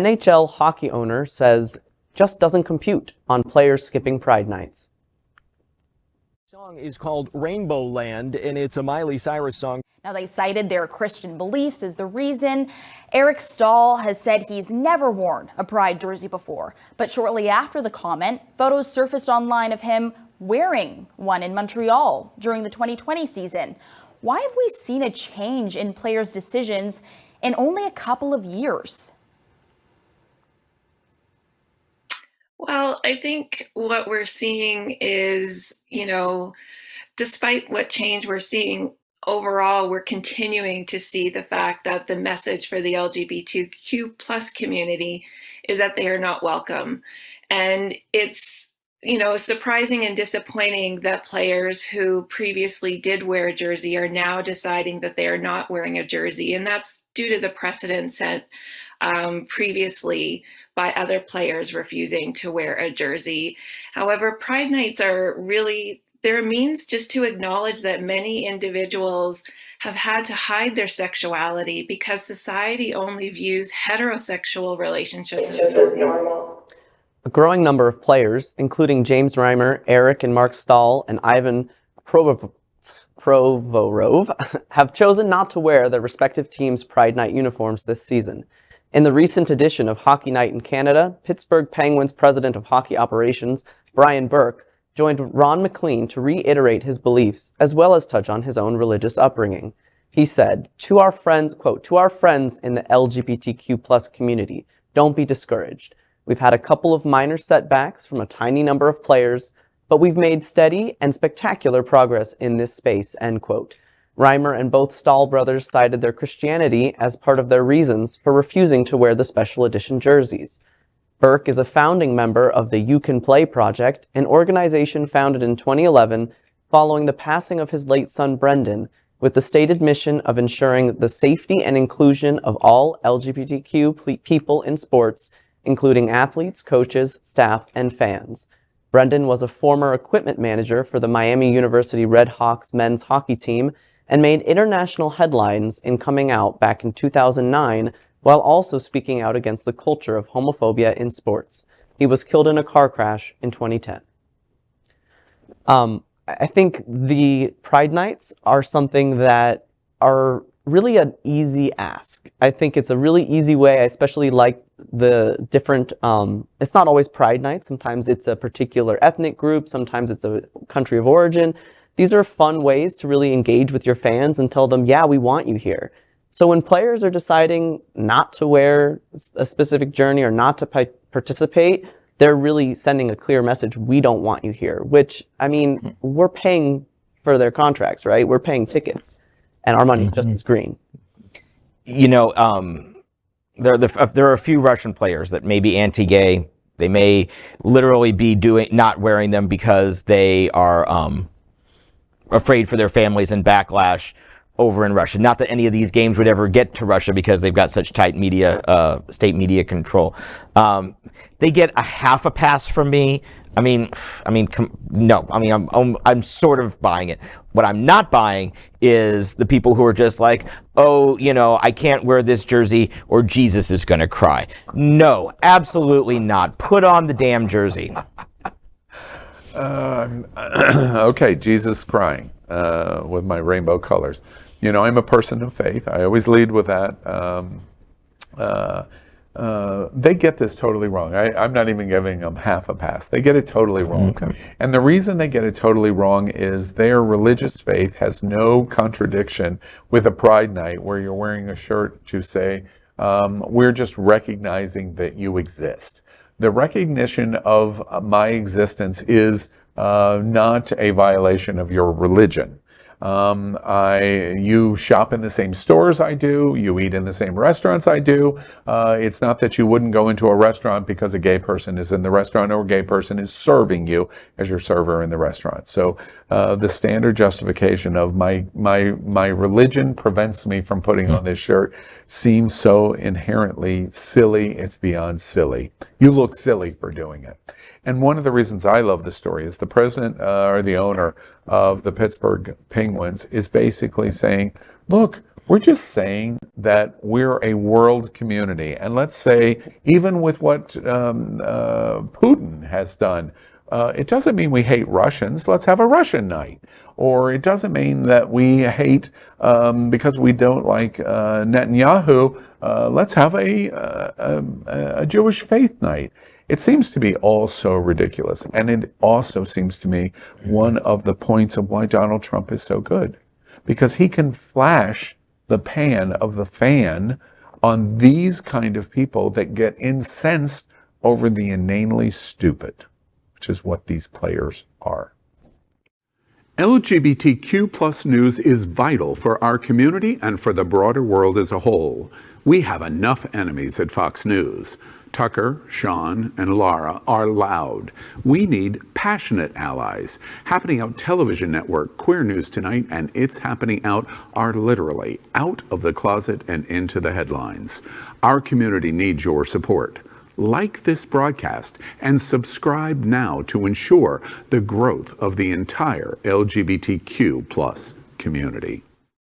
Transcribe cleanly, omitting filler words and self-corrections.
NHL hockey owner says just doesn't compute on players skipping Pride nights. The song is called Rainbow Land, and it's a Miley Cyrus song. Now, they cited their Christian beliefs as the reason. Marc Staal has said he's never worn a Pride jersey before. But shortly after the comment, photos surfaced online of him wearing one in Montreal during the 2020 season. Why have we seen a change in players' decisions in only a couple of years? Well, I think what we're seeing is, despite what change we're seeing, overall, we're continuing to see the fact that the message for the LGBTQ plus community is that they are not welcome. And it's, surprising and disappointing that players who previously did wear a jersey are now deciding that they are not wearing a jersey. And that's due to the precedent set previously by other players refusing to wear a jersey. However, Pride nights are really, they're a means just to acknowledge that many individuals have had to hide their sexuality because society only views heterosexual relationships as normal. A growing number of players, including James Reimer, Eric and Marc Staal, and Ivan Provorov, have chosen not to wear their respective teams' Pride Night uniforms this season. In the recent edition of Hockey Night in Canada, Pittsburgh Penguins president of hockey operations, Brian Burke, joined Ron MacLean to reiterate his beliefs, as well as touch on his own religious upbringing. He said, to our friends, quote, to our friends in the LGBTQ plus community, don't be discouraged. We've had a couple of minor setbacks from a tiny number of players, but we've made steady and spectacular progress in this space, end quote. Reimer and both Staal brothers cited their Christianity as part of their reasons for refusing to wear the special edition jerseys. Burke is a founding member of the You Can Play Project, an organization founded in 2011 following the passing of his late son Brendan, with the stated mission of ensuring the safety and inclusion of all LGBTQ people in sports, including athletes, coaches, staff, and fans. Brendan was a former equipment manager for the Miami University Red Hawks men's hockey team and made international headlines in coming out back in 2009, while also speaking out against the culture of homophobia in sports. He was killed in a car crash in 2010. I think the Pride Nights are something that are really an easy ask. I think it's a really easy way. I especially like the different, it's not always Pride Night. Sometimes it's a particular ethnic group. Sometimes it's a country of origin. These are fun ways to really engage with your fans and tell them, yeah, we want you here. So when players are deciding not to wear a specific journey or not to participate, they're really sending a clear message, we don't want you here, which, I mean, we're paying for their contracts, right? We're paying tickets, and our money's just as green. There are a few Russian players that may be anti-gay. They may literally be not wearing them because they are afraid for their families and backlash over in Russia. Not that any of these games would ever get to Russia because they've got such tight media, state media control. They get a half a pass from me. No. I'm sort of buying it. What I'm not buying is the people who are just like, oh, I can't wear this jersey or Jesus is going to cry. No, absolutely not. Put on the damn jersey. Okay, Jesus crying with my rainbow colors. I'm a person of faith. I always lead with that. They get this totally wrong. I'm not even giving them half a pass. They get it totally wrong. Okay. And the reason they get it totally wrong is their religious faith has no contradiction with a Pride Night where you're wearing a shirt to say, we're just recognizing that you exist. The recognition of my existence is not a violation of your religion. You shop in the same stores I do, you eat in the same restaurants I do. It's not that you wouldn't go into a restaurant because a gay person is in the restaurant or a gay person is serving you as your server in the restaurant. So the standard justification of my religion prevents me from putting on this shirt seems so inherently silly, it's beyond silly. You look silly for doing it. And one of the reasons I love the story is the president or the owner of the Pittsburgh Penguins is basically saying, look, We're just saying that we're a world community. And let's say, even with what Putin has done, it doesn't mean we hate Russians. Let's have a Russian night. Or it doesn't mean that we hate, because we don't like Netanyahu, let's have a Jewish faith night. It seems to be all so ridiculous. And it also seems to me one of the points of why Donald Trump is so good. Because he can flash the pan of the fan on these kind of people that get incensed over the inanely stupid, which is what these players are. LGBTQ plus news is vital for our community and for the broader world as a whole. We have enough enemies at Fox News. Tucker, Sean, and Laura are loud. We need passionate allies. Happening Out television network, Queer News Tonight, and It's Happening Out are literally out of the closet and into the headlines. Our community needs your support. Like this broadcast and subscribe now to ensure the growth of the entire LGBTQ plus community.